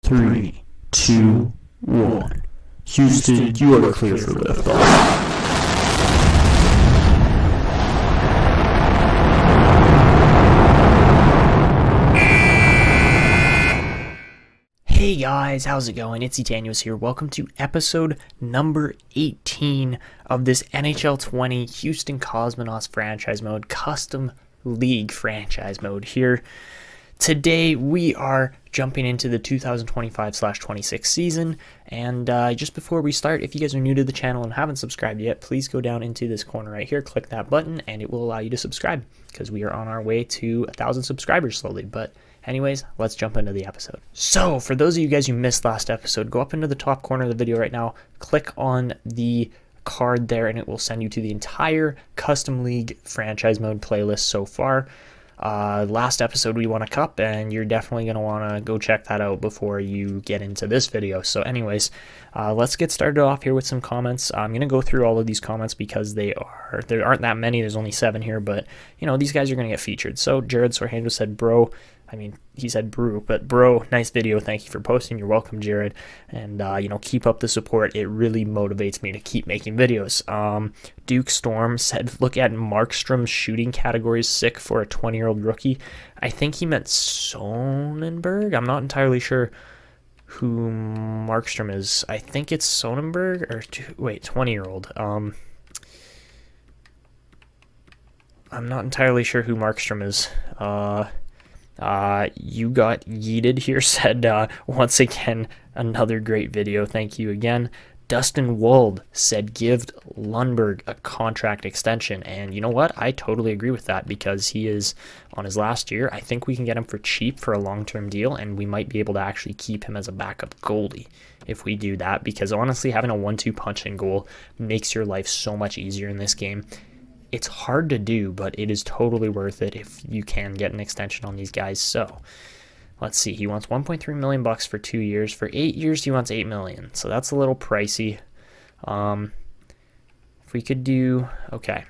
3, 2, 1. Houston, you are clear for liftoff. Hey guys, how's it going? It's Etanyos here. Welcome to episode number 18 of this NHL 20 Houston Cosmonauts franchise mode, custom league franchise mode here. Today we are jumping into the 2025/26 season, and just before we start, if you guys are new to the channel and haven't subscribed yet, please go down into this corner right here, click that button, and it will allow you to subscribe because we are on our way to 1,000 subscribers slowly. But anyways, let's jump into the episode. So for those of you guys who missed last episode, go up into the top corner of the video right now, click on the card there, and it will send you to the entire custom league franchise mode playlist so far. Last episode we won a cup, and you're definitely going to want to go check that out before you get into this video. So anyways, let's get started off here with some comments. I'm going to go through all of these comments because there aren't that many. There's only 7 here, but you know, these guys are going to get featured. So Jared Sorhando said, he said brew, but bro, nice video. Thank you for posting. You're welcome, Jared. And, you know, keep up the support. It really motivates me to keep making videos. Duke Storm said, look at Markstrom's shooting categories, sick for a 20-year-old rookie. I think he meant Sonnenberg. I'm not entirely sure who Markstrom is. I think it's Sonnenberg or 20-year-old. I'm not entirely sure who Markstrom is. You got yeeted here said, once again, another great video. Thank you again. Dustin Wold said, give Lundberg a contract extension. And you know what? I totally agree with that because he is on his last year. I think we can get him for cheap for a long-term deal, and we might be able to actually keep him as a backup goalie if we do that, because honestly, having a 1-2 punch in goal makes your life so much easier in this game. It's hard to do, but it is totally worth it if you can get an extension on these guys. So let's see. He wants $1.3 million for 2 years. For 8 years, he wants $8 million. So that's a little pricey. If we could do, okay.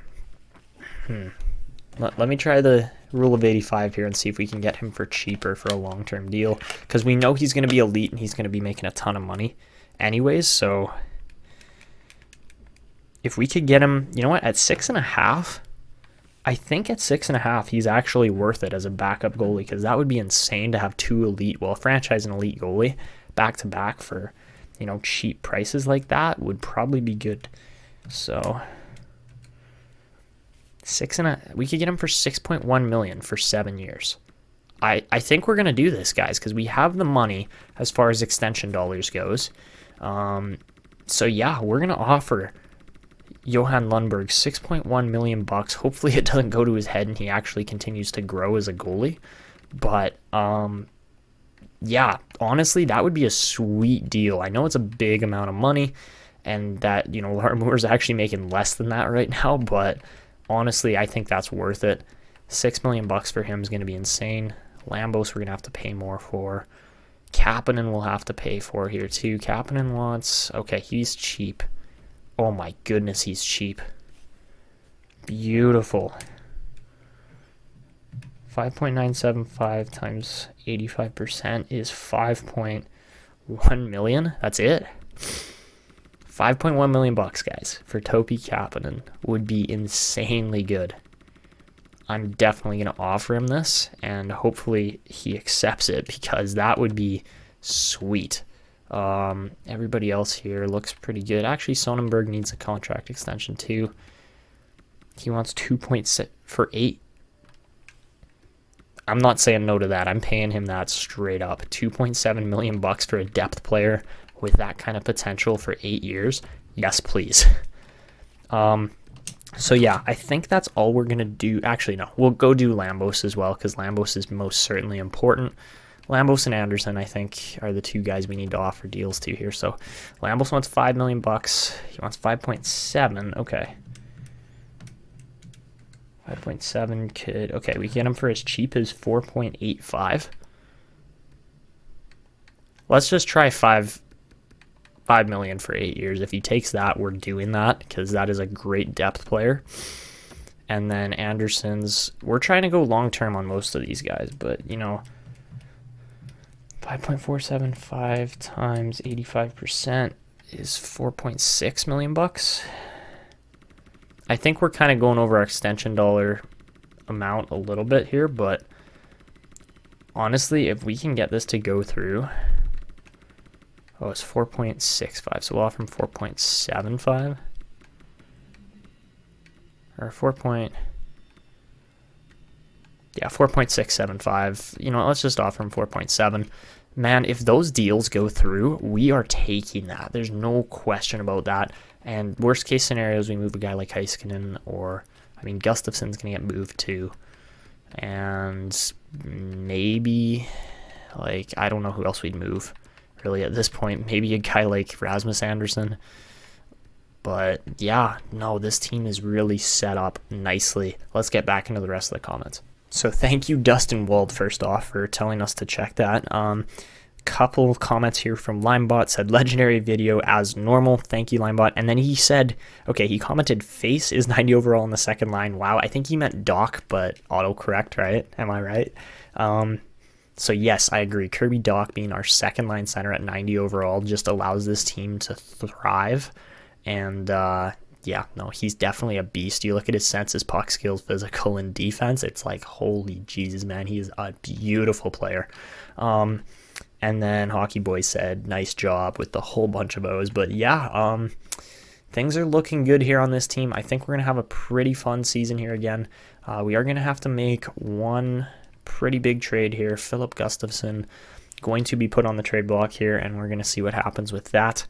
Let me try the rule of 85 here and see if we can get him for cheaper for a long-term deal, because we know he's going to be elite and he's going to be making a ton of money anyways. So if we could get him, you know what, at 6.5, I think at 6.5 he's actually worth it as a backup goalie, because that would be insane to have 2 elite, well, franchise and elite goalie back to back for, you know, cheap prices like that would probably be good. So 6.5, we could get him for $6.1 million for 7 years. I think we're gonna do this, guys, because we have the money as far as extension dollars goes. So yeah, we're gonna offer Johan Lundberg $6.1 million. Hopefully it doesn't go to his head and he actually continues to grow as a goalie. But yeah, honestly, that would be a sweet deal. I know it's a big amount of money, and that, you know, Larmour's actually making less than that right now, but honestly, I think that's worth it. $6 million for him is going to be insane. Lambos we're going to have to pay more for. Kapanen will have to pay for here too. Kapanen wants, okay, he's cheap. Oh my goodness, he's cheap. Beautiful. 5.975 times 85% is 5.1 million. That's it. 5.1 million bucks, guys, for Topi Kapanen would be insanely good. I'm definitely going to offer him this, and hopefully he accepts it, because that would be sweet. Everybody else here looks pretty good. Actually, Sonnenberg needs a contract extension too. He wants 2.6 for 8. I'm not saying no to that. I'm paying him that straight up. 2.7 million bucks for a depth player with that kind of potential for 8 years. Yes, please. So yeah, I think that's all we're gonna do. Actually, no, we'll go do Lambos as well, because Lambos is most certainly important. Lambos and Anderson, I think, are the 2 guys we need to offer deals to here. So Lambos wants $5 million. He wants 5.7. Okay. 5.7 could, okay, we get him for as cheap as 4.85. Let's just try $5 million for 8 years. If he takes that, we're doing that, because that is a great depth player. And then Anderson's, we're trying to go long-term on most of these guys, but, you know, 5.475 times 85% is 4.6 million bucks. I think we're kind of going over our extension dollar amount a little bit here, but honestly, if we can get this to go through, oh, it's 4.65, so we'll offer him 4.75 or 4.675. You know what, let's just offer him 4.7. Man, if those deals go through, we are taking that. There's no question about that. And worst case scenarios, we move a guy like Heiskanen, or, I mean, Gustafson's going to get moved too. And maybe, like, I don't know who else we'd move, really, at this point. Maybe a guy like Rasmus Anderson. But, yeah, no, this team is really set up nicely. Let's get back into the rest of the comments. So thank you, Dustin Wald, first off, for telling us to check that. Couple of comments here from Limebot. Said legendary video as normal. Thank you, Limebot. And then he said, okay, he commented face is 90 overall in the second line. Wow, I think he meant Doc, but autocorrect, right? Am I right? So yes, I agree. Kirby Doc being our second line center at 90 overall just allows this team to thrive. And yeah, no, he's definitely a beast. You look at his sense, his puck skills, physical, and defense. It's like, holy Jesus, man, he is a beautiful player. And then Hockey Boy said, nice job, with the whole bunch of O's. But yeah, things are looking good here on this team. I think we're going to have a pretty fun season here again. We are going to have to make one pretty big trade here. Philip Gustafsson going to be put on the trade block here, and we're going to see what happens with that.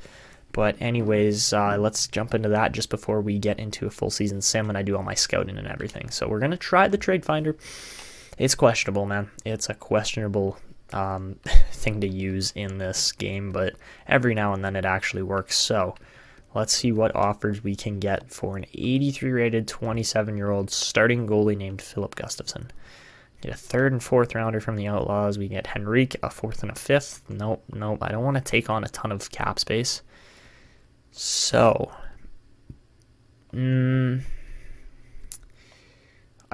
But anyways, let's jump into that just before we get into a full season sim and I do all my scouting and everything. So we're going to try the trade finder. It's questionable, man. It's a questionable thing to use in this game, but every now and then it actually works. So let's see what offers we can get for an 83 rated 27-year-old starting goalie named Philip Gustafsson. Get a 3rd and 4th rounder from the Outlaws. We get Henrique, a 4th and a 5th. Nope. I don't want to take on a ton of cap space. So I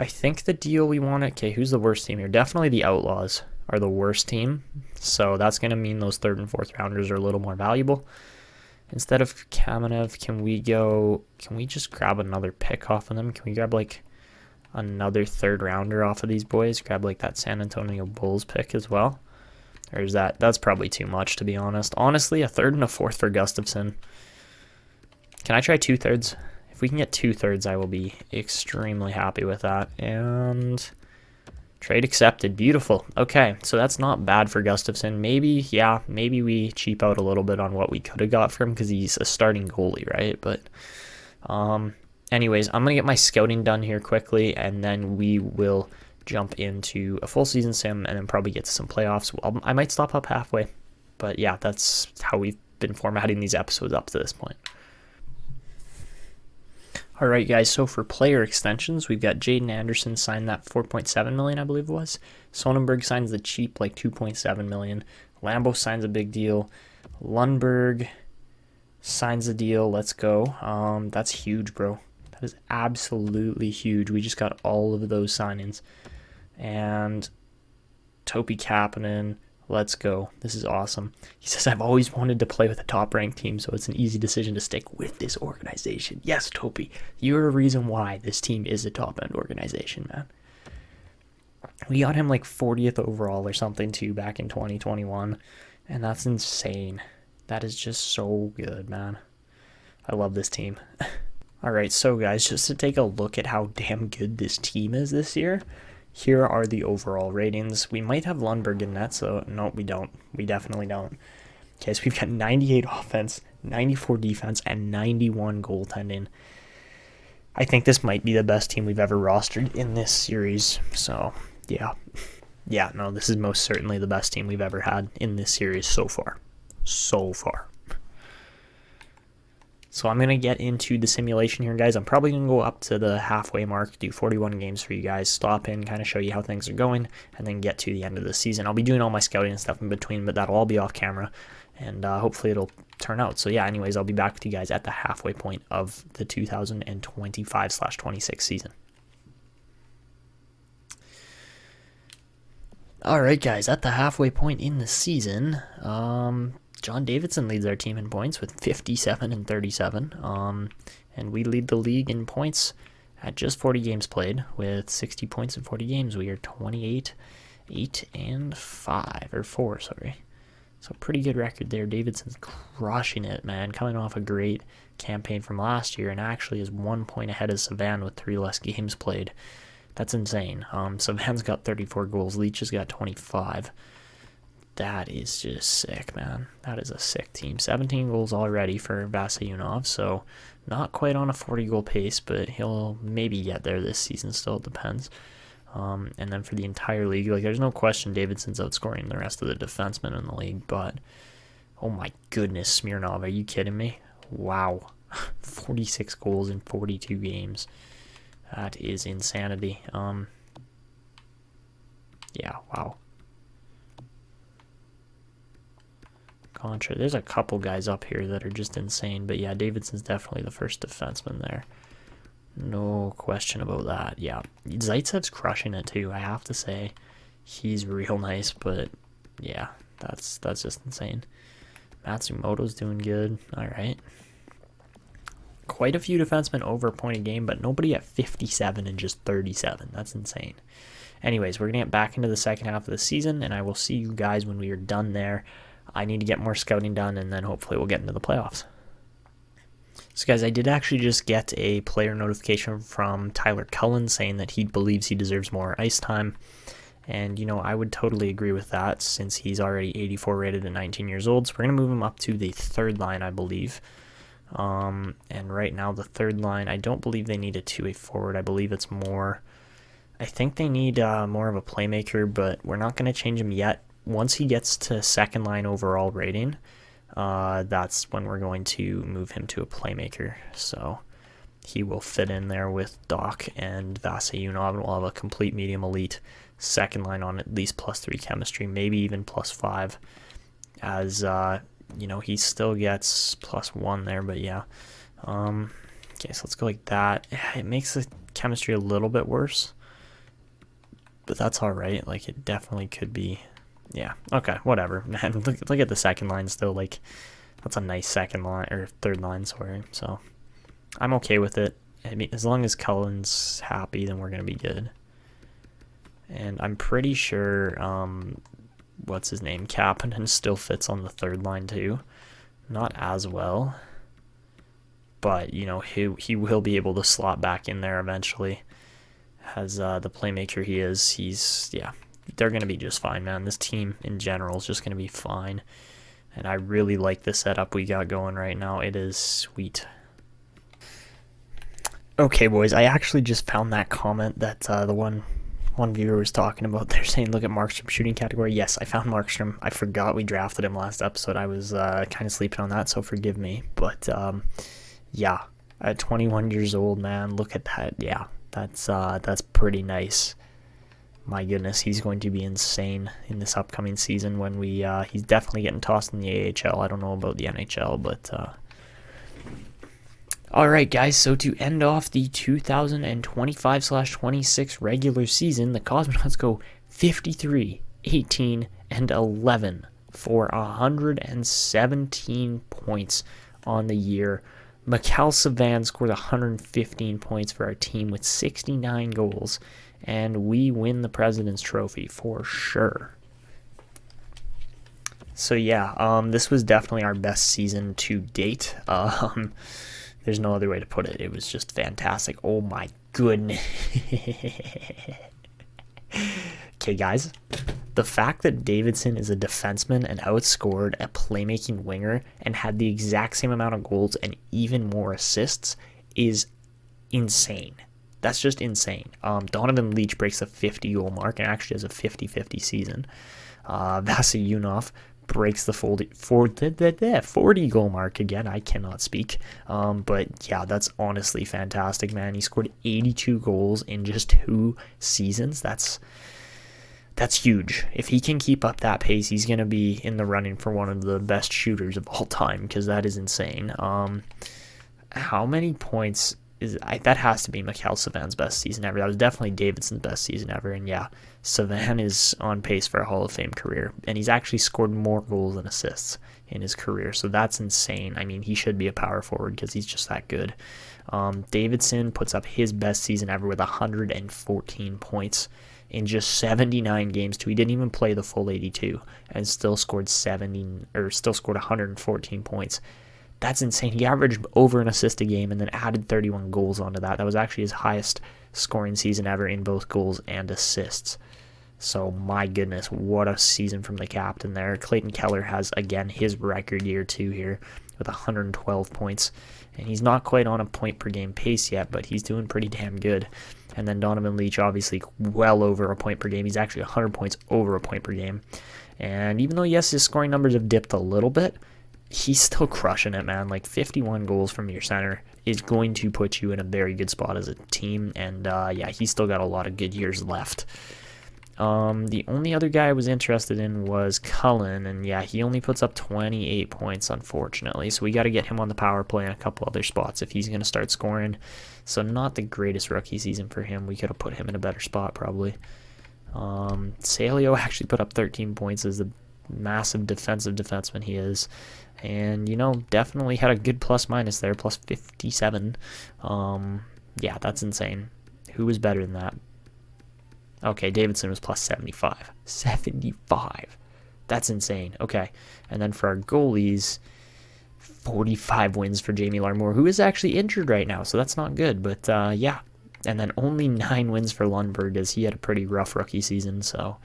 think the deal we want to... Okay, who's the worst team here? Definitely the Outlaws are the worst team. So that's going to mean those 3rd and 4th rounders are a little more valuable. Instead of Kamenev, can we just grab another pick off of them? Can we grab like another 3rd rounder off of these boys? Grab like that San Antonio Bulls pick as well? Or is that's probably too much, to be honest. Honestly, a 3rd and a 4th for Gustafsson. Can I try 2/3? If we can get 2/3, I will be extremely happy with that. And trade accepted. Beautiful. Okay, so that's not bad for Gustafsson. Maybe we cheap out a little bit on what we could have got for him because he's a starting goalie, right? But anyways, I'm going to get my scouting done here quickly, and then we will jump into a full season sim and then probably get to some playoffs. I might stop up halfway. But yeah, that's how we've been formatting these episodes up to this point. All right, guys, so for player extensions, we've got Jaden Anderson signed that $4.7 million, I believe it was. Sonnenberg signs the cheap, like $2.7 million. Lambeau signs a big deal. Lundberg signs the deal. Let's go. That's huge, bro. That is absolutely huge. We just got all of those signings. And Topi Kapanen, let's go. This is awesome. He says, I've always wanted to play with a top-ranked team, so it's an easy decision to stick with this organization. Yes, Topi, you're a reason why this team is a top-end organization, man. We got him like 40th overall or something, too, back in 2021, and that's insane. That is just so good, man. I love this team. All right, so, guys, just to take a look at how damn good this team is this year, here are the overall ratings. We might have Lundberg in net, so no, we don't. We definitely don't. Okay, so we've got 98 offense, 94 defense, and 91 goaltending. I think this might be the best team we've ever rostered in this series. So, yeah. Yeah, no, this is most certainly the best team we've ever had in this series so far. So far. So I'm going to get into the simulation here, guys. I'm probably going to go up to the halfway mark, do 41 games for you guys, stop in, kind of show you how things are going, and then get to the end of the season. I'll be doing all my scouting and stuff in between, but that'll all be off camera, and hopefully it'll turn out. So yeah, anyways, I'll be back with you guys at the halfway point of the 2025/26 season. Alright, guys, at the halfway point in the season, John Davidson leads our team in points with 57 and 37. And we lead the league in points at just 40 games played with 60 points in 40 games. We are 28, 8, and 5, or 4, sorry. So pretty good record there. Davidson's crushing it, man. Coming off a great campaign from last year and actually is 1 point ahead of Savan with 3 less games played. That's insane. Savan's got 34 goals. Leach has got 25. That is just sick, man. That is a sick team. 17 goals already for Vasyunov, so not quite on a 40-goal pace, but he'll maybe get there this season. Still, it depends. And then for the entire league, like, there's no question Davidson's outscoring the rest of the defensemen in the league, but oh my goodness, Smirnov, are you kidding me? Wow. 46 goals in 42 games. That is insanity. Yeah, wow. Contra, there's a couple guys up here that are just insane, but yeah, Davidson's definitely the first defenseman there. No question about that. Yeah, Zaitsev's crushing it too, I have to say. He's real nice, but yeah, that's just insane. Matsumoto's doing good. All right. Quite a few defensemen over a point a game, but nobody at 57 and just 37. That's insane. Anyways, we're going to get back into the second half of the season, and I will see you guys when we are done there. I need to get more scouting done, and then hopefully we'll get into the playoffs. So, guys, I did actually just get a player notification from Tyler Cullen saying that he believes he deserves more ice time. And, you know, I would totally agree with that since he's already 84 rated at 19 years old. So we're going to move him up to the third line, I believe. And right now the third line, I don't believe they need a two-way forward. I believe it's more, I think they need more of a playmaker, but we're not going to change him yet. Once he gets to second line overall rating, that's when we're going to move him to a playmaker. So he will fit in there with Doc and Vasyunov, and we'll have a complete medium elite second line on at least +3 chemistry, maybe even +5, as you know, he still gets +1 there, but yeah. Okay, so let's go like that. It makes the chemistry a little bit worse, but that's all right. Like, it definitely could be. Yeah, okay, whatever. Man, look at the second line still. Like, that's a nice second line, or third line, sorry. So I'm okay with it. I mean, as long as Cullen's happy, then we're going to be good. And I'm pretty sure, what's his name, Kapanen still fits on the third line too. Not as well, but, you know, he will be able to slot back in there eventually. As the playmaker he is, yeah, they're going to be just fine, man. This team in general is just going to be fine. And I really like the setup we got going right now. It is sweet. Okay, boys, I actually just found that comment that the one viewer was talking about. They're saying, look at Markstrom shooting category. Yes, I found Markstrom. I forgot we drafted him last episode. I was kind of sleeping on that, so forgive me. But, yeah, at 21 years old, man, look at that. Yeah, that's pretty nice. My goodness, he's going to be insane in this upcoming season when he's definitely getting tossed in the AHL. I don't know about the NHL, but all right, guys, so to end off the 2025/26 regular season, the Cosmonauts go 53, 18, and 11 for 117 points on the year. Mikhail Savan scored 115 points for our team with 69 goals, and we win the President's Trophy for sure. So yeah, this was definitely our best season to date. There's no other way to put it. It was just fantastic. Oh my goodness. Okay, guys. The fact that Davidson is a defenseman and outscored a playmaking winger and had the exact same amount of goals and even more assists is insane. That's just insane. Donovan Leach breaks the 50-goal mark and actually has a 50-50 season. Vasyunov breaks the 40-goal mark again. I cannot speak. But yeah, that's honestly fantastic, man. He scored 82 goals in just 2 seasons. That's huge. If he can keep up that pace, he's going to be in the running for one of the best shooters of all time, because that is insane. How many points that has to be Mikhail Savan's best season ever. That was definitely Davidson's best season ever. And yeah, Savan is on pace for a Hall of Fame career. And he's actually scored more goals than assists in his career. So that's insane. I mean, he should be a power forward because he's just that good. Davidson puts up his best season ever with 114 points in just 79 games too. He didn't even play the full 82 and still scored 114 points. That's insane. He averaged over an assist a game and then added 31 goals onto that. That was actually his highest scoring season ever in both goals and assists. So my goodness, what a season from the captain there. Clayton Keller has, again, his record year too here with 112 points. And he's not quite on a point per game pace yet, but he's doing pretty damn good. And then Donovan Leach, obviously well over a point per game. He's actually 100 points over a point per game. And even though, yes, his scoring numbers have dipped a little bit, he's still crushing it, man. Like 51 goals from your center is going to put you in a very good spot as a team. And yeah, he's still got a lot of good years left. The only other guy I was interested in was Cullen, and yeah, he only puts up 28 points, unfortunately. So we got to get him on the power play and a couple other spots if he's going to start scoring. So not the greatest rookie season for him. We could have put him in a better spot probably. Salio actually put up 13 points as the massive defensive defenseman he is. And, you know, definitely had a good plus-minus there, plus 57. Yeah, that's insane. Who was better than that? Okay, Davidson was plus 75. 75. That's insane. Okay, and then for our goalies, 45 wins for Jamie Larmour, who is actually injured right now, so that's not good. But, yeah, and then only 9 wins for Lundberg, as he had a pretty rough rookie season, so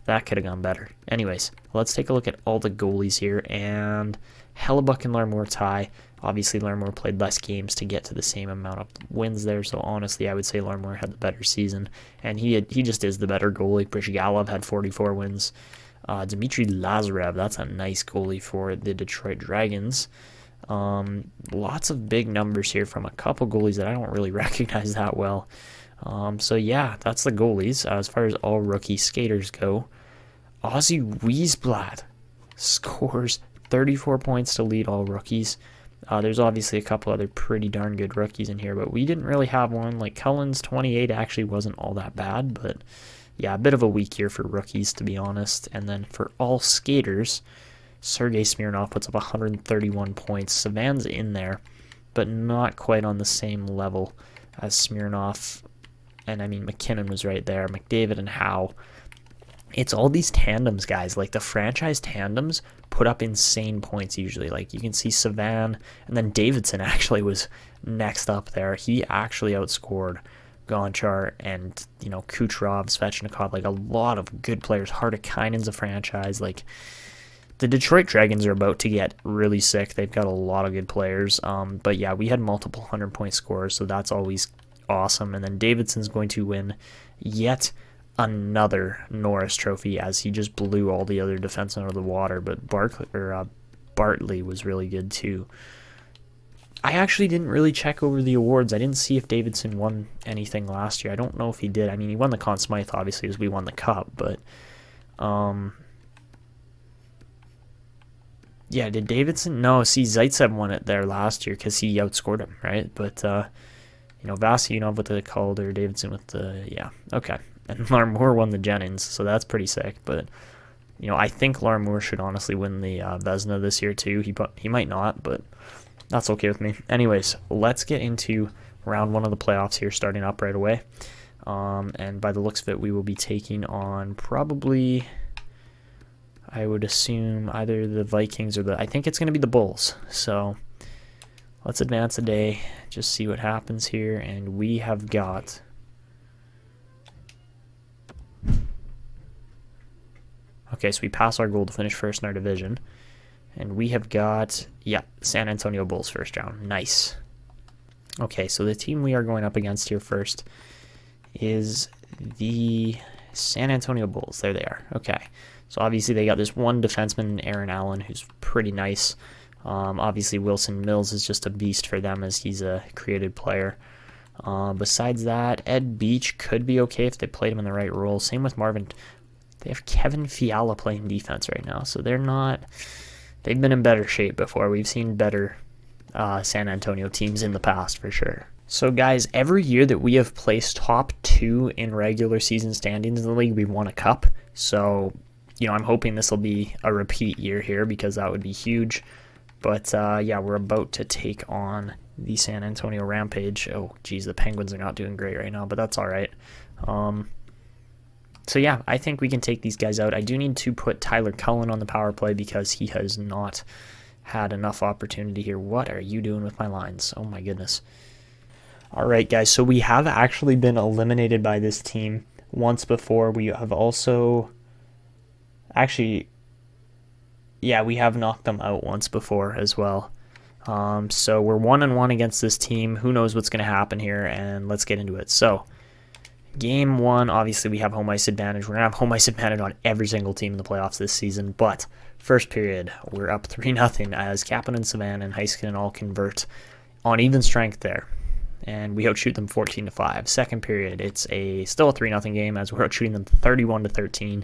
that could have gone better. Anyways, let's take a look at all the goalies here, and Hellebuck and Larmour tie. Obviously, Larmour played less games to get to the same amount of wins there, so honestly, I would say Larmour had the better season, and he just is the better goalie. Brishgalov had 44 wins. Dmitry Lazarev, that's a nice goalie for the Detroit Dragons. Lots of big numbers here from a couple goalies that I don't really recognize that well. So yeah, that's the goalies. As far as all rookie skaters go, Ozzy Wiesblatt scores 34 points to lead all rookies. There's obviously a couple other pretty darn good rookies in here, but we didn't really have one. Like Cullen's 28 actually wasn't all that bad, but yeah, a bit of a weak year for rookies, to be honest. And then for all skaters, Sergei Smirnov puts up 131 points. Savan's in there, but not quite on the same level as Smirnov. And I mean, McKinnon was right there, McDavid and Howe. It's all these tandems, guys. Like the franchise tandems put up insane points usually. Like you can see Savan, and then Davidson actually was next up there. He actually outscored Gonchar and, you know, Kucherov, Svechnikov, like a lot of good players. Hartikainen's a franchise. Like the Detroit Dragons are about to get really sick. They've got a lot of good players. But yeah, we had multiple 100-point scorers, so that's always awesome. And then Davidson's going to win yet another Norris Trophy as he just blew all the other defensemen out of the water. But Bartley was really good too. I actually didn't really check over the awards. I didn't see if Davidson won anything last year. I don't know if he did. I mean, he won the Conn Smythe, obviously, as we won the Cup. But, yeah, did Davidson? No, see, Zaitsev won it there last year because he outscored him, right? But, you know, Vasyunov with the Calder, Davidson with the, yeah, okay. And Larmour won the Jennings, so that's pretty sick. But, you know, I think Larmour should honestly win the Vezina this year too. He might not, but that's okay with me. Anyways, let's get into round 1 of the playoffs here, starting up right away. And by the looks of it, we will be taking on probably, I would assume, either the Vikings or I think it's going to be the Bulls. So let's advance a day, just see what happens here. And we have got... Okay, so we pass our goal to finish first in our division. And we have got, yeah, San Antonio Bulls first round. Nice. Okay, so the team we are going up against here first is the San Antonio Bulls. There they are. Okay, so obviously they got this one defenseman, Aaron Allen, who's pretty nice. Obviously Wilson Mills is just a beast for them as he's a created player. Besides that, Ed Beach could be okay if they played him in the right role. Same with Marvin. They have Kevin Fiala playing defense right now, so they've been in better shape before. We've seen better San Antonio teams in the past for sure. So guys, every year that we have placed top 2 in regular season standings in the league, we won a cup. So, I'm hoping this will be a repeat year here because that would be huge. But yeah, we're about to take on the San Antonio Rampage. Oh, geez, the Penguins are not doing great right now, but that's all right. So yeah, I think we can take these guys out. I do need to put Tyler Cullen on the power play because he has not had enough opportunity here. What are you doing with my lines? Oh my goodness. All right, guys, so we have actually been eliminated by this team once before. We have also... Actually, yeah, we have knocked them out once before as well. So we're 1-1 against this team. Who knows what's going to happen here, and let's get into it. So, game 1, obviously we have home ice advantage. We're going to have home ice advantage on every single team in the playoffs this season, but first period, we're up 3-0 as Kapanen, Savannah, and Heiskanen all convert on even strength there. And we outshoot them 14-5. Second period, it's still a 3-0 game as we're outshooting them 31-13.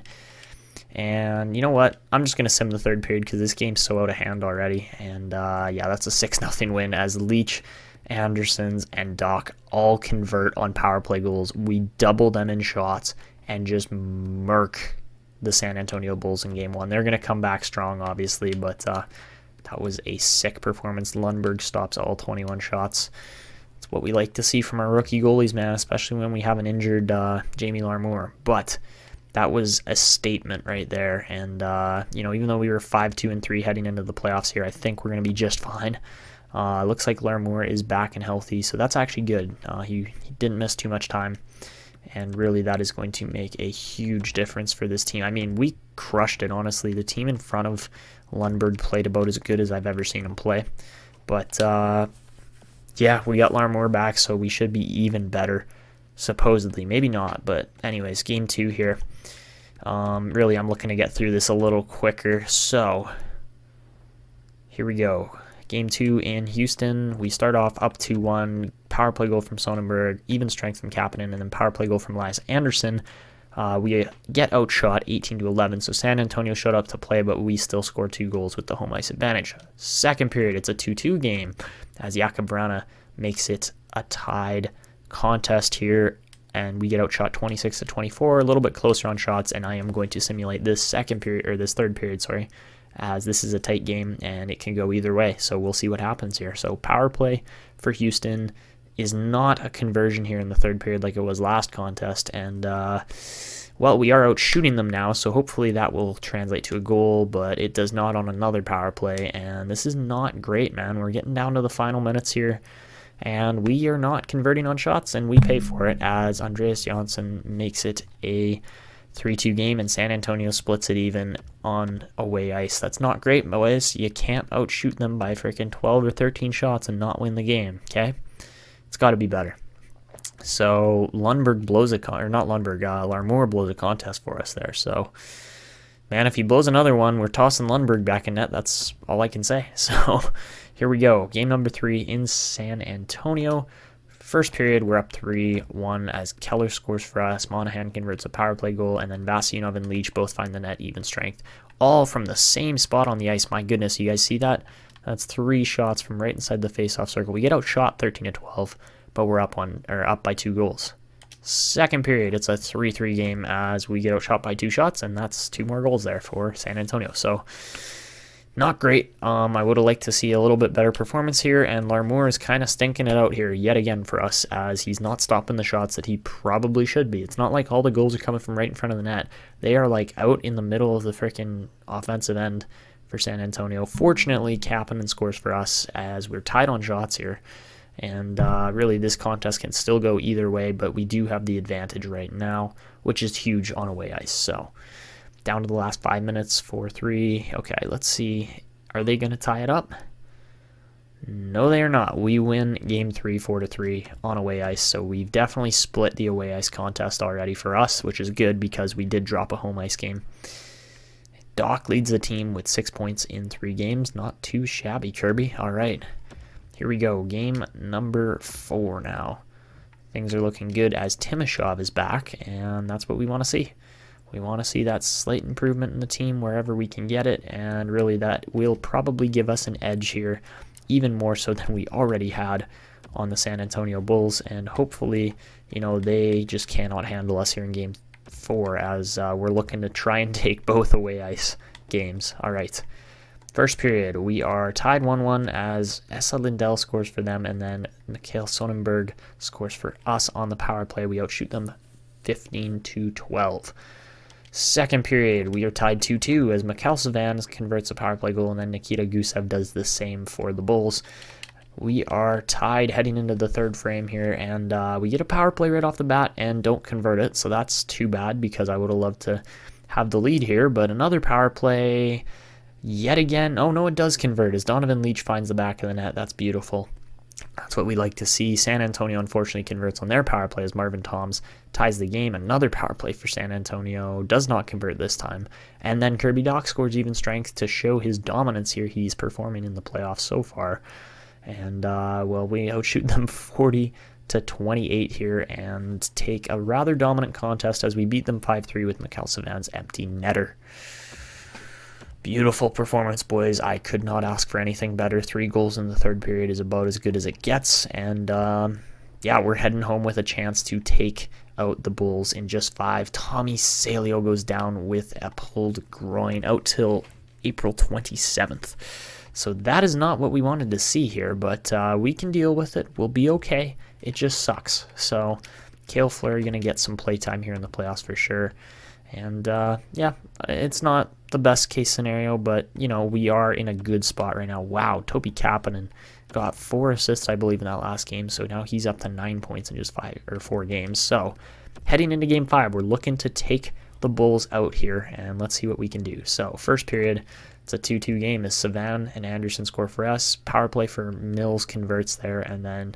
And you know what? I'm just going to sim the third period because this game's so out of hand already. And yeah, that's a 6-0 win as Leach, Andersons, and Doc all convert on power play goals. We double them in shots and just murk the San Antonio Bulls in game 1. They're going to come back strong, obviously, but that was a sick performance. Lundberg stops all 21 shots. It's what we like to see from our rookie goalies, man, especially when we have an injured Jamie Larmour. But that was a statement right there. And, even though we were 5-2-3 heading into the playoffs here, I think we're going to be just fine. Looks like Larmour is back and healthy, so that's actually good. He didn't miss too much time. And really, that is going to make a huge difference for this team. I mean, we crushed it, honestly. The team in front of Lundberg played about as good as I've ever seen him play. But, yeah, we got Larmour back, so we should be even better, supposedly. Maybe not, but anyways, game 2 here. Really, I'm looking to get through this a little quicker. So, here we go. Game 2 in Houston. We start off up 2-1. Power play goal from Sonnenberg, even strength from Kapanen, and then power play goal from Elias Anderson. We get outshot 18-11, so San Antonio showed up to play, but we still score 2 goals with the home ice advantage. Second period, it's a 2-2 game as Jakub Vrana makes it a tied contest here, and we get outshot 26-24, a little bit closer on shots, and I am going to simulate this third period, as this is a tight game and it can go either way. So we'll see what happens here. So power play for Houston is not a conversion here in the third period like it was last contest, and well, we are out shooting them now, so hopefully that will translate to a goal, but it does not on another power play, and this is not great, man. We're getting down to the final minutes here, and we are not converting on shots, and we pay for it as Andreas Janssen makes it a 3-2 game, and San Antonio splits it even on away ice. That's not great, boys. You can't outshoot them by freaking 12 or 13 shots and not win the game, okay? It's got to be better. So Larmour blows a contest for us there. So, man, if he blows another one, we're tossing Lundberg back in net. That's all I can say. So here we go. Game number 3 in San Antonio. First period, we're up 3-1 as Keller scores for us. Monahan converts a power play goal, and then Vasilyev and Leach both find the net, even strength. All from the same spot on the ice. My goodness, you guys see that? That's 3 shots from right inside the face-off circle. We get outshot 13-12, but we're up by 2 goals. Second period, it's a 3-3 game as we get outshot by 2 shots, and that's 2 more goals there for San Antonio. So, not great. I would have liked to see a little bit better performance here, and Larmour is kind of stinking it out here yet again for us as he's not stopping the shots that he probably should be. It's not like all the goals are coming from right in front of the net. They are like out in the middle of the freaking offensive end for San Antonio. Fortunately, Kapanen scores for us as we're tied on shots here, and really this contest can still go either way, but we do have the advantage right now, which is huge on away ice. So, down to the last 5 minutes, 4-3. Okay, let's see. Are they going to tie it up? No, they are not. We win game 3, 4-3 on away ice. So we've definitely split the away ice contest already for us, which is good because we did drop a home ice game. Doc leads the team with 6 points in 3 games. Not too shabby, Kirby. All right, here we go. Game number 4 now. Things are looking good as Timashov is back, and that's what we want to see. We want to see that slight improvement in the team wherever we can get it, and really that will probably give us an edge here, even more so than we already had on the San Antonio Bulls, and hopefully, you know, they just cannot handle us here in Game 4 as we're looking to try and take both away ice games. All right. First period, we are tied 1-1 as Esa Lindell scores for them, and then Mikhail Sonnenberg scores for us on the power play. We outshoot them 15-12. Second period, we are tied 2-2 as Mikhail Savan converts a power play goal, and then Nikita Gusev does the same for the Bulls. We are tied heading into the third frame here, and we get a power play right off the bat and don't convert it, so that's too bad because I would have loved to have the lead here, but another power play yet again. Oh no, it does convert as Donovan Leach finds the back of the net. That's beautiful. That's what we like to see. San Antonio unfortunately converts on their power play as Marvin Toms ties the game. Another power play for San Antonio, does not convert this time. And then Kirby Dach scores even strength to show his dominance here. He's performing in the playoffs so far. And, well, we outshoot them 40-28 here and take a rather dominant contest as we beat them 5-3 with Mikhail Savan's empty netter. Beautiful performance, boys. I could not ask for anything better. 3 goals in the third period is about as good as it gets. And, yeah, we're heading home with a chance to take out the Bulls in just 5. Tommy Salio goes down with a pulled groin out till April 27th. So that is not what we wanted to see here, but we can deal with it. We'll be okay. It just sucks. So Cale Fleury going to get some playtime here in the playoffs for sure. And, yeah, it's not the best case scenario, but, you know, we are in a good spot right now. Wow, Topi Kapanen got 4 assists, I believe, in that last game, so now he's up to 9 points in just 4 games. So heading into Game 5, we're looking to take the Bulls out here, and let's see what we can do. So first period, it's a 2-2 game as Savan and Anderson score for us. Power play for Mills converts there, and then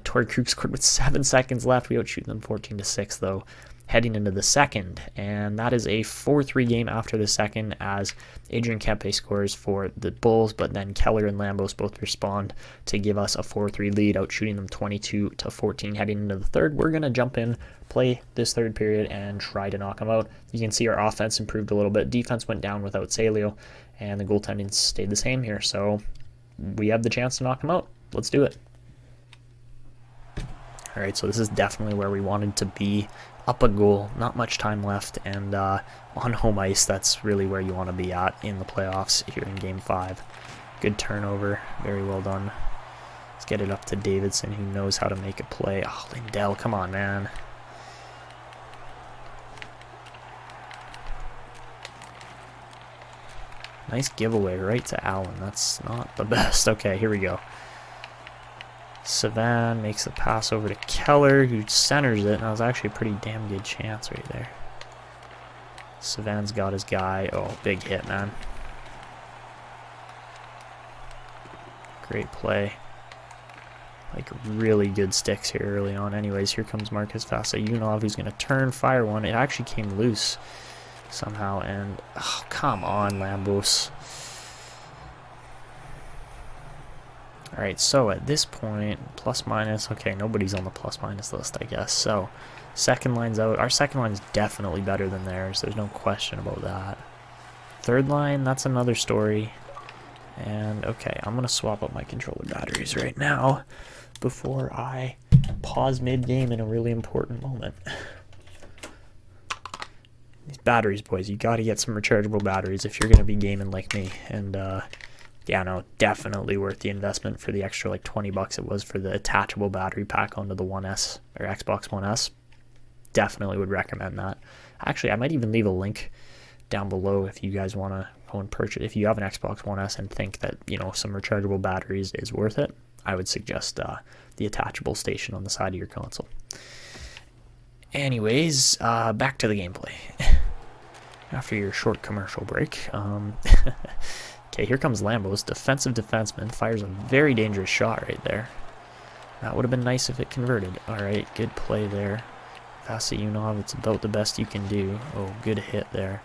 Torrey Krug scored with 7 seconds left. We outshoot them 14-6, though, heading into the second, and that is a 4-3 game after the second as Adrian Kempe scores for the Bulls, but then Keller and Lambos both respond to give us a 4-3 lead, outshooting them 22-14 heading into the third. We're going to jump in, play this third period, and try to knock them out. You can see our offense improved a little bit. Defense went down without Salio, and the goaltending stayed the same here, so we have the chance to knock them out. Let's do it. All right, so this is definitely where we wanted to be. Up a goal, not much time left, and on home ice, that's really where you want to be at in the playoffs here in Game 5. Good turnover, very well done. Let's get it up to Davidson, who knows how to make a play. Oh, Lindell, come on, man. Nice giveaway right to Allen. That's not the best. Okay, here we go. Savan makes a pass over to Keller, who centers it, and that was actually a pretty damn good chance right there. Savan's got his guy. Oh, big hit, man. Great play. Like, really good sticks here early on. Anyways, here comes Marcus Vasyunov, who's going to turn, fire one. It actually came loose somehow, and, oh, come on, Lambos. Alright, so at this point, plus minus, okay, nobody's on the plus minus list, I guess. So, second line's out. Our second line's definitely better than theirs. There's no question about that. Third line, that's another story. And, okay, I'm going to swap up my controller batteries right now before I pause mid-game in a really important moment. These batteries, boys, you got to get some rechargeable batteries if you're going to be gaming like me. And, yeah, no, definitely worth the investment for the extra like $20 it was for the attachable battery pack onto the One S or Xbox One S. Definitely would recommend that. Actually, I might even leave a link down below if you guys want to go and purchase. If you have an Xbox One S and think that, you know, some rechargeable batteries is worth it, I would suggest the attachable station on the side of your console. Anyways, back to the gameplay. After your short commercial break. Okay, here comes Lambos, defensive defenseman, fires a very dangerous shot right there. That would have been nice if it converted. Alright, good play there. Vasyunov, it's about the best you can do. Oh, good hit there.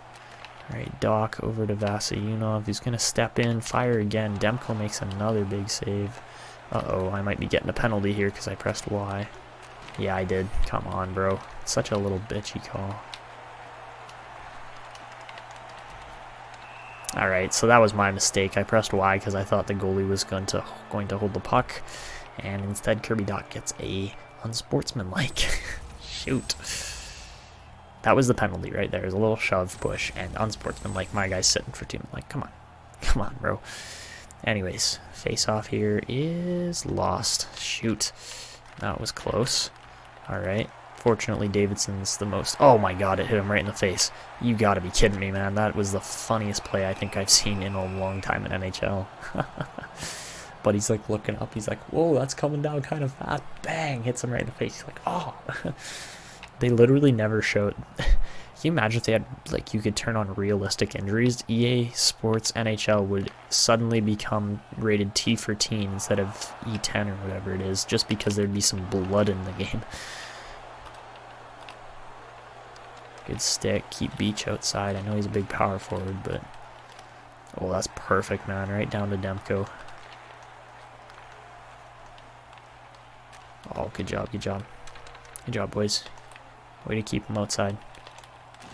Alright, Doc over to Vasyunov, who's going to step in, fire again. Demko makes another big save. Uh-oh, I might be getting a penalty here because I pressed Y. Yeah, I did. Come on, bro. It's such a little bitchy call. Alright, so that was my mistake. I pressed Y because I thought the goalie was going to hold the puck. And instead, Kirby Dach gets a unsportsmanlike. Shoot. That was the penalty right there. It was a little shove push and unsportsmanlike. My guy's sitting for 2. Like, come on. Come on, bro. Anyways, face off here is lost. Shoot. That was close. Alright. Fortunately, Davidson's the most... Oh my god, it hit him right in the face. You gotta be kidding me, man. That was the funniest play I think I've seen in a long time in NHL. But he's like looking up. He's like, whoa, that's coming down kind of fast. Bang! Hits him right in the face. He's like, oh. They literally never showed... Can you imagine if they had, like, you could turn on realistic injuries? EA Sports NHL would suddenly become rated T for teen instead of E10 or whatever it is, just because there'd be some blood in the game. Good stick. Keep Beach outside. I know he's a big power forward, but... Oh, that's perfect, man. Right down to Demko. Oh, good job, good job. Good job, boys. Way to keep him outside.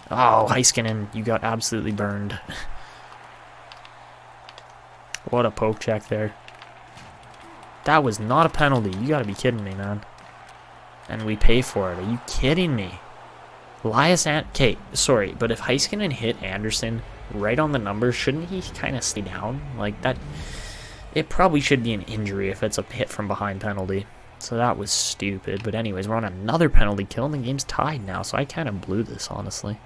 Oh, Heiskanen, you got absolutely burned. What a poke check there. That was not a penalty. You gotta be kidding me, man. And we pay for it. Are you kidding me? Okay, sorry, but if Heiskanen hit Anderson right on the numbers, shouldn't he kind of stay down? Like, that... It probably should be an injury if it's a hit from behind penalty. So that was stupid. But anyways, we're on another penalty kill, and the game's tied now, so I kind of blew this, honestly.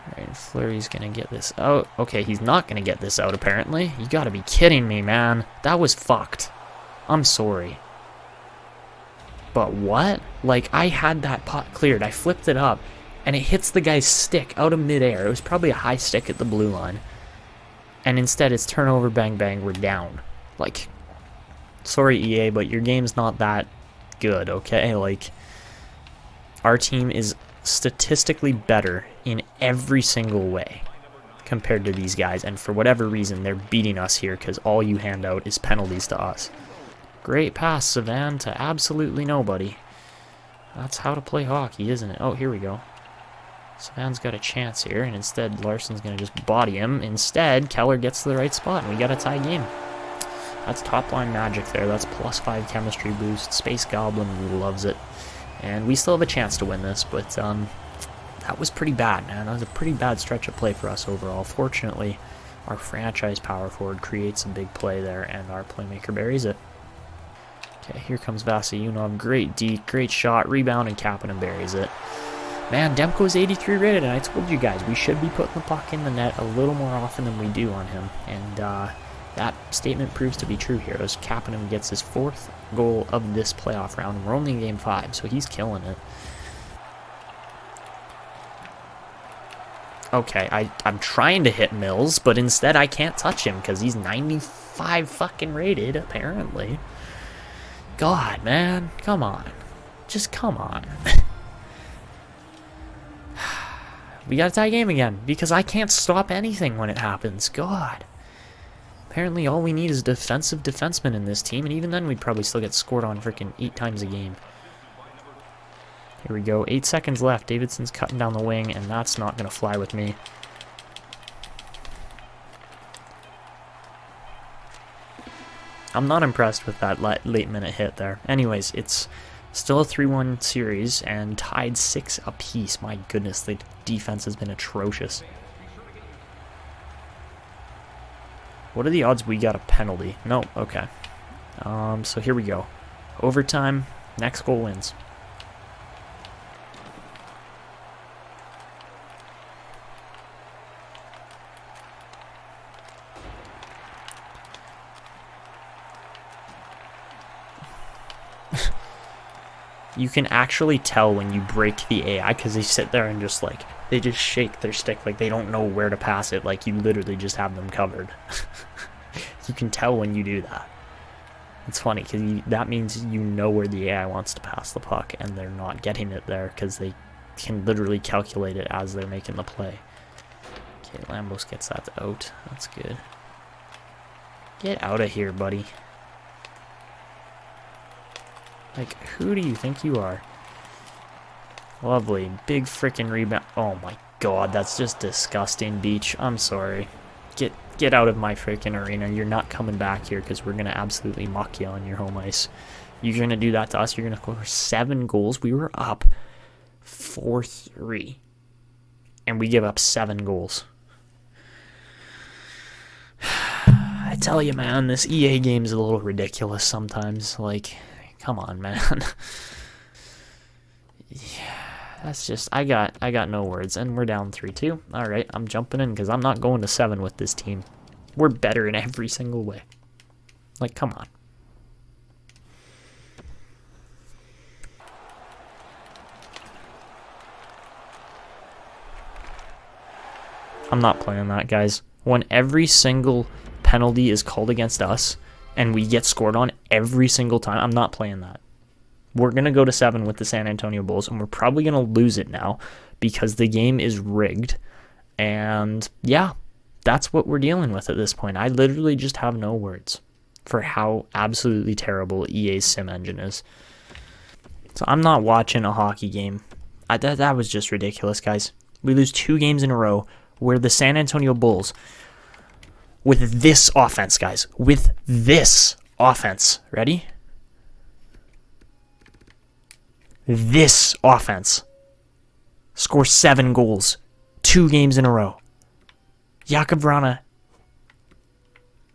Alright, Fleury's gonna get this out. Okay, he's not gonna get this out, apparently. You gotta be kidding me, man. That was fucked. I'm sorry. But what? Like, I had that pot cleared. I flipped it up, and it hits the guy's stick out of midair. It was probably a high stick at the blue line. And instead, it's turnover, bang, bang, we're down. Like, sorry, EA, but your game's not that good, okay? Like, our team is statistically better in every single way compared to these guys, and for whatever reason they're beating us here because all you hand out is penalties to us. Great pass, Savan, to absolutely nobody. That's how to play hockey, isn't it? Oh, here we go. Savan's got a chance here, and instead Larson's going to just body him. Instead, Keller gets to the right spot, and we got a tie game. That's top line magic there. That's +5 chemistry boost. Space Goblin loves it. And we still have a chance to win this, but that was pretty bad, man. That was a pretty bad stretch of play for us overall. Fortunately, our franchise power forward creates a big play there, and our playmaker buries it. Okay, here comes Vasilunov. Great D, great shot, rebound, and Kapanen buries it. Man, Demko's 83 rated, and I told you guys, we should be putting the puck in the net a little more often than we do on him. And that statement proves to be true here, as Kapanen gets his 4th goal of this playoff round. We're only in Game 5, so he's killing it. Okay, I'm trying to hit Mills, but instead I can't touch him because he's 95 fucking rated, apparently. God, man, come on. Just come on. We got a tie game again, because I can't stop anything when it happens. God. Apparently all we need is defensive defensemen in this team, and even then we'd probably still get scored on freaking 8 times a game. Here we go, 8 seconds left. Davidson's cutting down the wing, and that's not going to fly with me. I'm not impressed with that late minute hit there. Anyways, it's still a 3-1 series, and tied 6 apiece. My goodness, the defense has been atrocious. What are the odds we got a penalty? No, okay. So here we go. Overtime, next goal wins. You can actually tell when you break the AI because they sit there and just like, they just shake their stick like they don't know where to pass it. Like you literally just have them covered. You can tell when you do that. It's funny because that means you know where the AI wants to pass the puck and they're not getting it there because they can literally calculate it as they're making the play. Okay, Lambos gets that out. That's good. Get out of here, buddy. Like, who do you think you are? Lovely. Big freaking rebound. Oh my god, that's just disgusting, Beach. I'm sorry. Get out of my freaking arena. You're not coming back here because we're going to absolutely muck you on your home ice. You're going to do that to us. You're going to score 7 goals. We were up 4-3. And we give up 7 goals. I tell you, man, this EA game is a little ridiculous sometimes. Like, come on, man. Yeah. That's just, I got no words, and we're down 3-2. All right, I'm jumping in because I'm not going to 7 with this team. We're better in every single way. Like, come on. I'm not playing that, guys. When every single penalty is called against us, and we get scored on every single time, I'm not playing that. We're going to go to 7 with the San Antonio Bulls, and we're probably going to lose it now because the game is rigged. And, yeah, that's what we're dealing with at this point. I literally just have no words for how absolutely terrible EA's sim engine is. So I'm not watching a hockey game. That was just ridiculous, guys. We lose 2 games in a row where the San Antonio Bulls, with this offense, guys, with this offense, ready? This offense scores 7 goals 2 games in a row. Jakub Vrana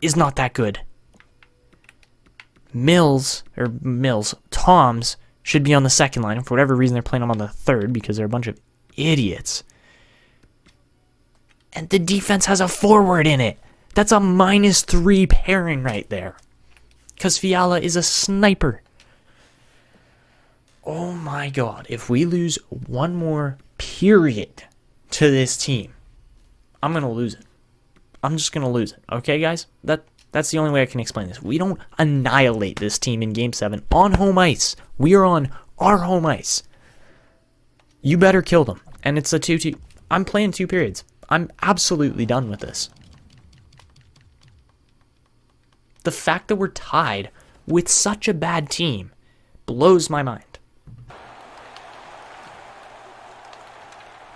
is not that good. Toms should be on the second line. And for whatever reason, they're playing him on the third because they're a bunch of idiots. And the defense has a forward in it. That's a -3 pairing right there. Because Fiala is a sniper. Oh my god, if we lose one more period to this team, I'm going to lose it. I'm just going to lose it. Okay, guys? That's the only way I can explain this. We don't annihilate this team in Game 7 on home ice. We are on our home ice. You better kill them. And it's a 2-2. I'm playing 2 periods. I'm absolutely done with this. The fact that we're tied with such a bad team blows my mind.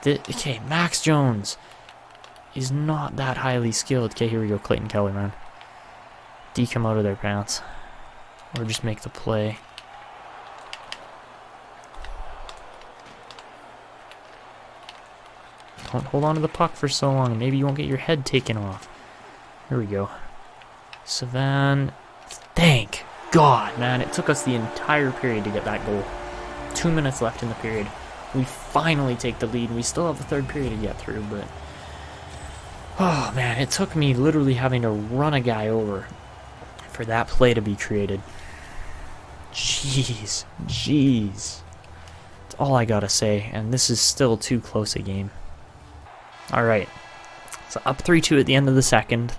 Okay, Max Jones is not that highly skilled. Okay, here we go, Clayton Keller, man. D come out of their pants. Or just make the play. Don't hold on to the puck for so long. Maybe you won't get your head taken off. Here we go. Savan. Thank God, man. It took us the entire period to get that goal. 2 minutes left in the period. We finally take the lead. We still have the third period to get through, but... Oh, man. It took me literally having to run a guy over for that play to be created. Jeez. That's all I gotta say, and this is still too close a game. Alright. So up 3-2 at the end of the second.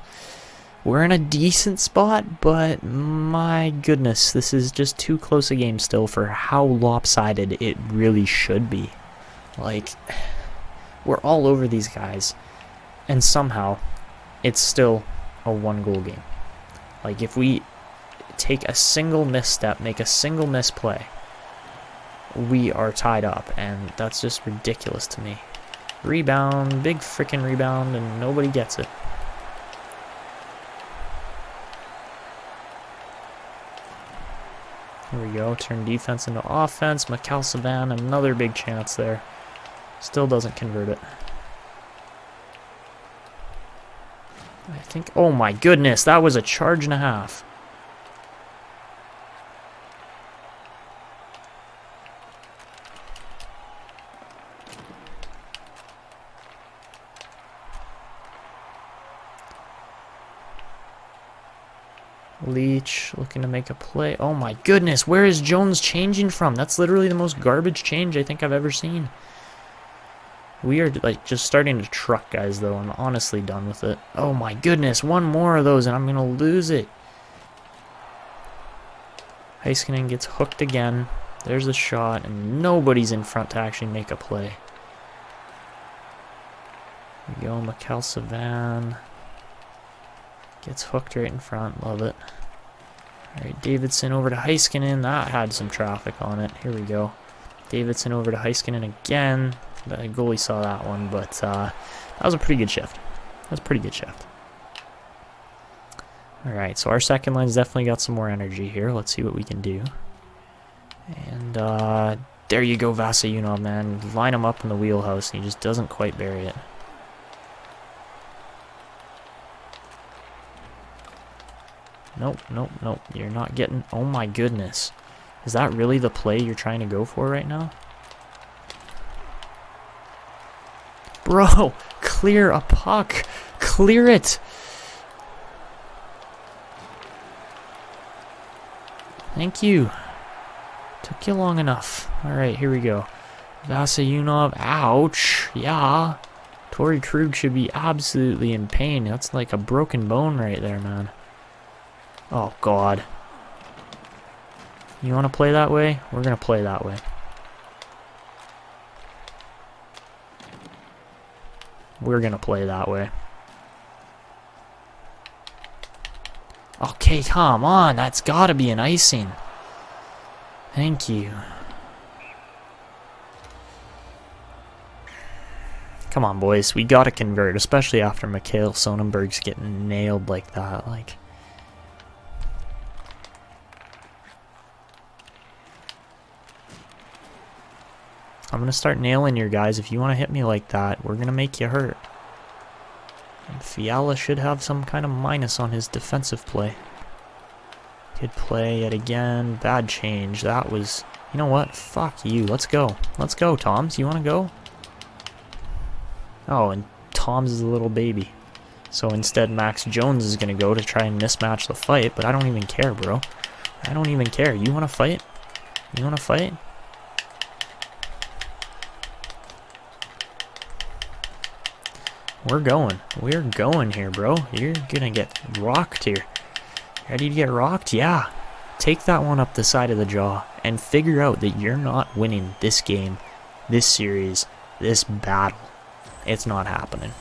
We're in a decent spot, but my goodness, this is just too close a game still for how lopsided it really should be. Like, we're all over these guys, and somehow it's still a 1-goal game. Like, if we take a single misstep, make a single misplay, we are tied up, and that's just ridiculous to me. Rebound, big freaking rebound, and nobody gets it. Here we go, turn defense into offense. Mikhail Saban, another big chance there. Still doesn't convert it. I think, oh my goodness, that was a charge and a half. Leach looking to make a play. Oh my goodness, where is Jones changing from? That's literally the most garbage change I think I've ever seen. We are like just starting to truck, guys, though. I'm honestly done with it. Oh my goodness, one more of those and I'm gonna lose it. Heiskanen gets hooked again. There's a shot and nobody's in front to actually make a play. Here we go, Mikhail Savan. Gets hooked right in front. Love it. Alright, Davidson over to Heiskanen. That had some traffic on it. Here we go. Davidson over to Heiskanen again. The goalie saw that one, but that was a pretty good shift. That was a pretty good shift. Alright, so our second line's definitely got some more energy here. Let's see what we can do. And, there you go, Vasayunov, man. Line him up in the wheelhouse, and he just doesn't quite bury it. Nope, nope, nope. You're not getting... Oh my goodness. Is that really the play you're trying to go for right now? Bro, clear a puck. Clear it. Thank you. Took you long enough. Alright, here we go. Vasayunov. Ouch. Yeah. Torrey Krug should be absolutely in pain. That's like a broken bone right there, man. Oh, God. You want to play that way? We're going to play that way. We're going to play that way. Okay, come on. That's got to be an icing. Thank you. Come on, boys. We got to convert, especially after Mikhail Sonnenberg's getting nailed like that. Like... I'm going to start nailing your guys. If you want to hit me like that, we're going to make you hurt. And Fiala should have some kind of minus on his defensive play. Good play yet again. Bad change. That was... You know what? Fuck you. Let's go. Let's go, Toms. You want to go? Oh, and Toms is a little baby. So instead, Max Jones is going to go to try and mismatch the fight, but I don't even care, bro. I don't even care. You want to fight? You want to fight? We're going. We're going here, bro. You're gonna get rocked here. Ready to get rocked? Yeah. Take that one up the side of the jaw and figure out that you're not winning this game, this series, this battle. It's not happening.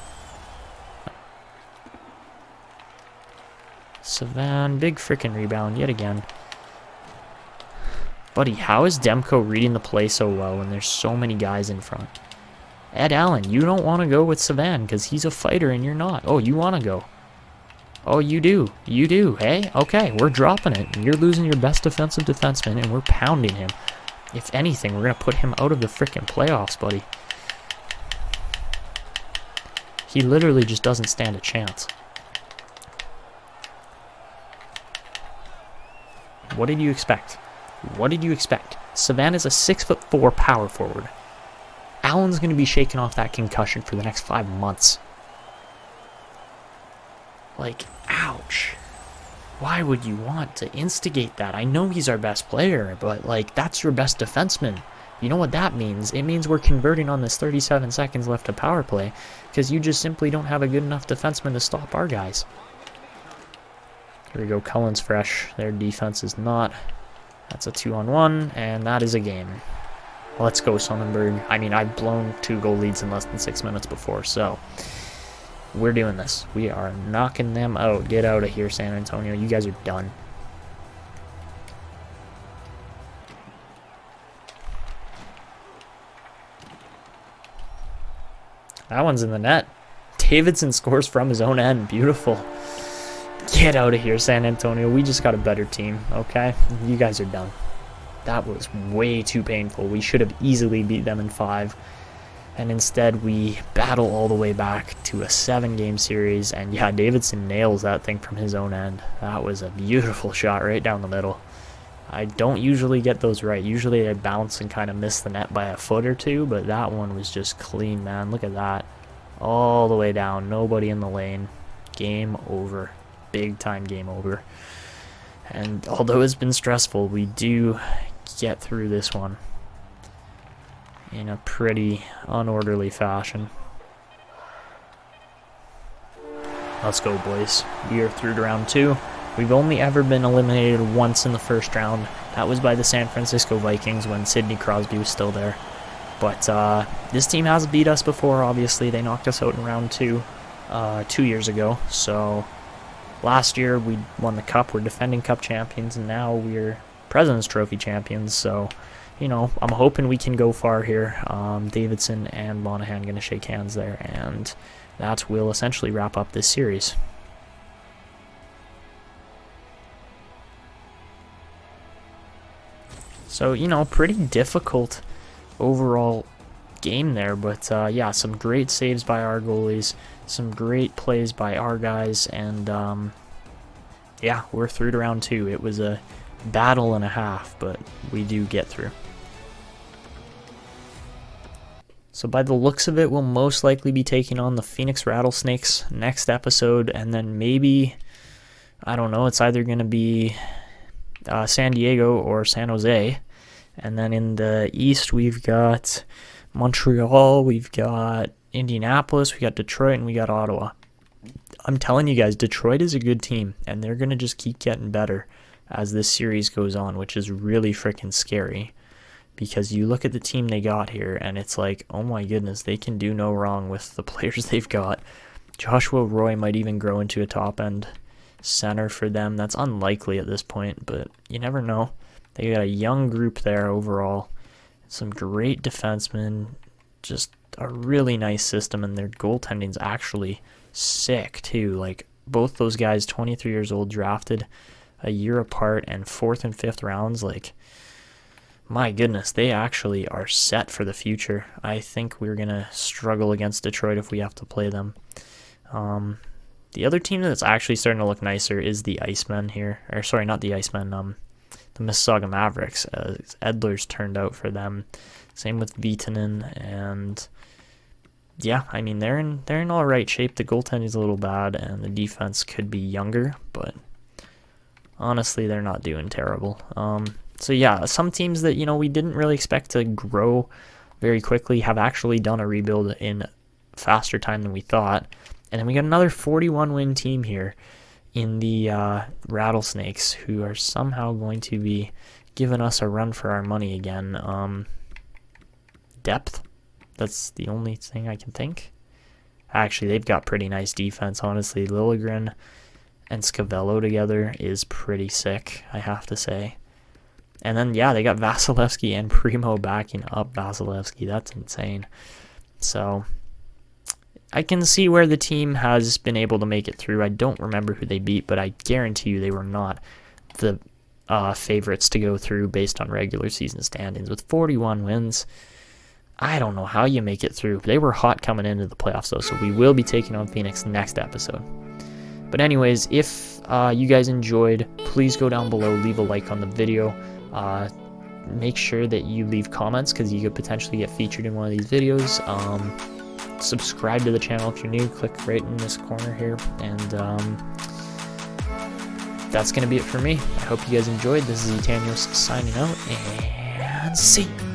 Savan, big freaking rebound yet again. Buddy, how is Demko reading the play so well when there's so many guys in front? Ed Allen, you don't want to go with Savan because he's a fighter and you're not. Oh, you want to go. Oh, you do. You do. Hey, okay, we're dropping it. You're losing your best defensive defenseman and we're pounding him. If anything, we're going to put him out of the frickin' playoffs, buddy. He literally just doesn't stand a chance. What did you expect? What did you expect? Savan is a 6'4" power forward. Allen's going to be shaking off that concussion for the next 5 months. Like, ouch. Why would you want to instigate that? I know he's our best player, but, like, that's your best defenseman. You know what that means? It means we're converting on this 37 seconds left of power play because you just simply don't have a good enough defenseman to stop our guys. Here we go. Cullen's fresh. Their defense is not. That's a 2-on-1, and that is a game. Let's go, Sonnenberg. I mean, I've blown 2 goal leads in less than 6 minutes before, so we're doing this. We are knocking them out. Get out of here, San Antonio. You guys are done. That one's in the net. Davidson scores from his own end. Beautiful. Get out of here, San Antonio. We just got a better team, okay? You guys are done. That was way too painful. We should have easily beat them in 5. And instead, we battle all the way back to a 7-game series. And yeah, Davidson nails that thing from his own end. That was a beautiful shot right down the middle. I don't usually get those right. Usually I bounce and kind of miss the net by a foot or two. But that one was just clean, man. Look at that. All the way down. Nobody in the lane. Game over. Big time game over. And although it's been stressful, we do get through this one in a pretty unorderly fashion. Let's go, boys. We are through to round 2. We've only ever been eliminated once in the first round. That was by the San Francisco Vikings when Sidney Crosby was still there. But this team has beat us before, obviously. They knocked us out in round 2 2 years ago. So last year we won the Cup. We're defending Cup champions, and now we're President's Trophy champions. So, you know, I'm hoping we can go far here. Davidson and Monahan going to shake hands there, and that will essentially wrap up this series. So, you know, pretty difficult overall game there, but yeah, some great saves by our goalies, some great plays by our guys, and yeah, we're through to round 2. It was a battle and a half, but we do get through. So by the looks of it, we'll most likely be taking on the Phoenix Rattlesnakes next episode, and then maybe, I don't know, it's either going to be San Diego or San Jose. And then in the East, we've got Montreal, we've got Indianapolis, we got Detroit, and we got Ottawa. I'm telling you guys, Detroit is a good team, and they're going to just keep getting better as this series goes on, which is really freaking scary. Because you look at the team they got here, and it's like, oh my goodness, they can do no wrong with the players they've got. Joshua Roy might even grow into a top-end center for them. That's unlikely at this point, but you never know. They got a young group there overall. Some great defensemen. Just a really nice system, and their goaltending's actually sick, too. Like, both those guys, 23 years old, drafted a year apart, and 4th and 5th rounds, like, my goodness, they actually are set for the future. I think we're going to struggle against Detroit if we have to play them. The other team that's actually starting to look nicer is the Icemen here. Or sorry, not the Icemen, the Mississauga Mavericks. Edler's turned out for them. Same with Vitanen, and yeah, I mean, they're in all right shape. The goaltending's a little bad, and the defense could be younger, but honestly, they're not doing terrible. So yeah, some teams that, you know, we didn't really expect to grow very quickly have actually done a rebuild in faster time than we thought. And then we got another 41-win team here in the Rattlesnakes, who are somehow going to be giving us a run for our money again. Depth, that's the only thing I can think. Actually, they've got pretty nice defense, honestly. Liljegren and Scavello together is pretty sick, I have to say. And then, yeah, they got Vasilevsky and Primo backing up Vasilevsky. That's insane. So I can see where the team has been able to make it through. I don't remember who they beat, but I guarantee you they were not the favorites to go through based on regular season standings. With 41 wins, I don't know how you make it through. They were hot coming into the playoffs, though, so we will be taking on Phoenix next episode. But anyways, if you guys enjoyed, please go down below, leave a like on the video. Make sure that you leave comments, because you could potentially get featured in one of these videos. Subscribe to the channel if you're new. Click right in this corner here, and that's going to be it for me. I hope you guys enjoyed. This is Etanyos signing out, and see you.